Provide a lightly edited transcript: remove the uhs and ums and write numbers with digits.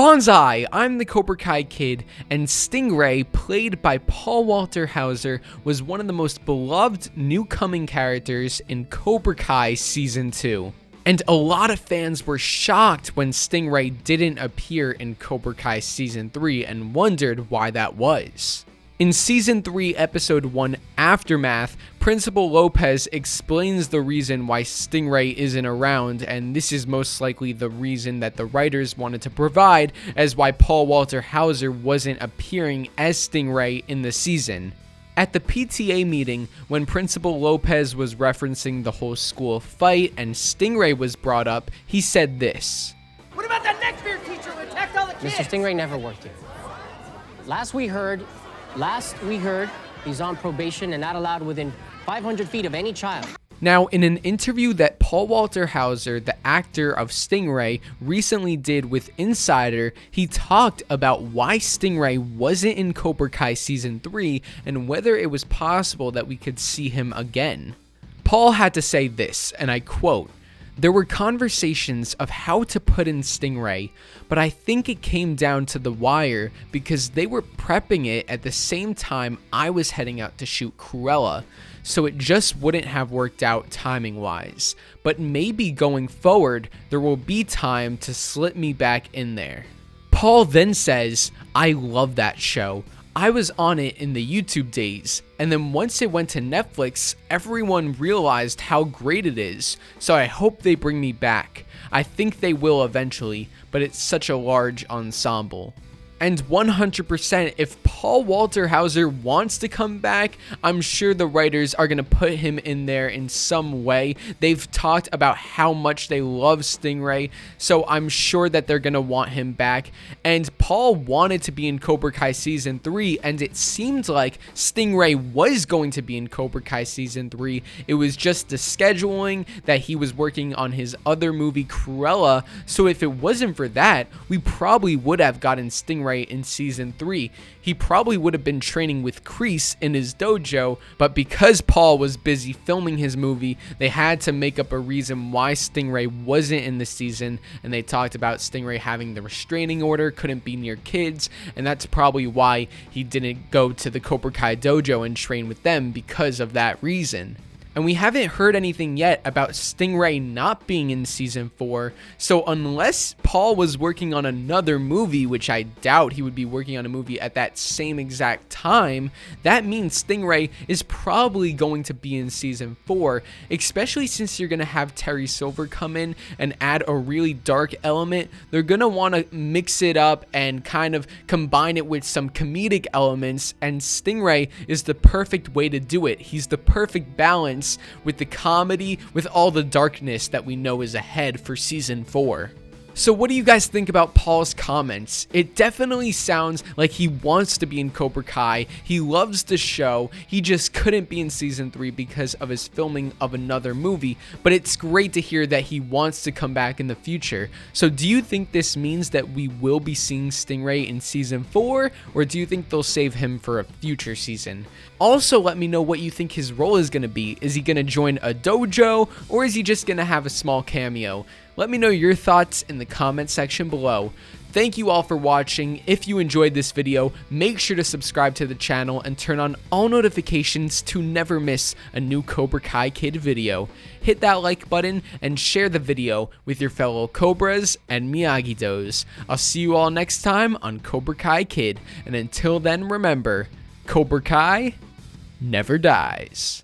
Bonsai! I'm the Cobra Kai Kid, and Stingray, played by Paul Walter Hauser, was one of the most beloved new-coming characters in Cobra Kai Season 2. And a lot of fans were shocked when Stingray didn't appear in Cobra Kai Season 3 and wondered why that was. In Season 3, Episode 1, Aftermath, Principal Lopez explains the reason why Stingray isn't around, and this is most likely the reason that the writers wanted to provide as why Paul Walter Hauser wasn't appearing as Stingray in the season. At the PTA meeting, when Principal Lopez was referencing the whole school fight and Stingray was brought up, he said this. What about that next beer teacher who attacked all the kids? Mr. Stingray never worked here. Last we heard, he's on probation and not allowed within 500 feet of any child. Now, in an interview that Paul Walter Hauser, the actor of Stingray, recently did with Insider, he talked about why Stingray wasn't in Cobra Kai Season 3 and whether it was possible that we could see him again. Paul had to say this, and I quote, "There were conversations of how to put in Stingray, but I think it came down to the wire because they were prepping it at the same time I was heading out to shoot Cruella, so it just wouldn't have worked out timing-wise. But maybe going forward, there will be time to slip me back in there." Paul then says, "I love that show. I was on it in the YouTube days, and then once it went to Netflix, everyone realized how great it is, so I hope they bring me back. I think they will eventually, but it's such a large ensemble." And 100%, if Paul Walter Hauser wants to come back, I'm sure the writers are going to put him in there in some way. They've talked about how much they love Stingray, so I'm sure that they're going to want him back. And Paul wanted to be in Cobra Kai Season 3, and it seemed like Stingray was going to be in Cobra Kai Season 3. It was just the scheduling that he was working on his other movie, Cruella, so if it wasn't for that, we probably would have gotten Stingray in Season 3. He probably would have been training with KREESE in his dojo, but because Paul was busy filming his movie, they had to make up a reason why Stingray wasn't in the season, and they talked about Stingray having the restraining order, couldn't be near kids, and that's probably why he didn't go to the Cobra Kai dojo and train with them, because of that reason. And we haven't heard anything yet about Stingray not being in Season 4, so unless Paul was working on another movie, which I doubt he would be working on a movie at that same exact time, that means Stingray is probably going to be in Season 4, especially since you're going to have Terry Silver come in and add a really dark element. They're going to want to mix it up and kind of combine it with some comedic elements, and Stingray is the perfect way to do it. He's the perfect balance with the comedy, with all the darkness that we know is ahead for Season 4. So what do you guys think about Paul's comments? It definitely sounds like he wants to be in Cobra Kai. He loves the show. He just couldn't be in Season 3 because of his filming of another movie. But it's great to hear that he wants to come back in the future. So do you think this means that we will be seeing Stingray in Season 4? Or do you think they'll save him for a future season? Also, let me know what you think his role is going to be. Is he going to join a dojo? Or is he just going to have a small cameo? Let me know your thoughts in the comment section below. Thank you all for watching. If you enjoyed this video, make sure to subscribe to the channel and turn on all notifications to never miss a new Cobra Kai Kid video. Hit that like button and share the video with your fellow Cobras and Miyagi-Dos. I'll see you all next time on Cobra Kai Kid, and until then remember, Cobra Kai never dies.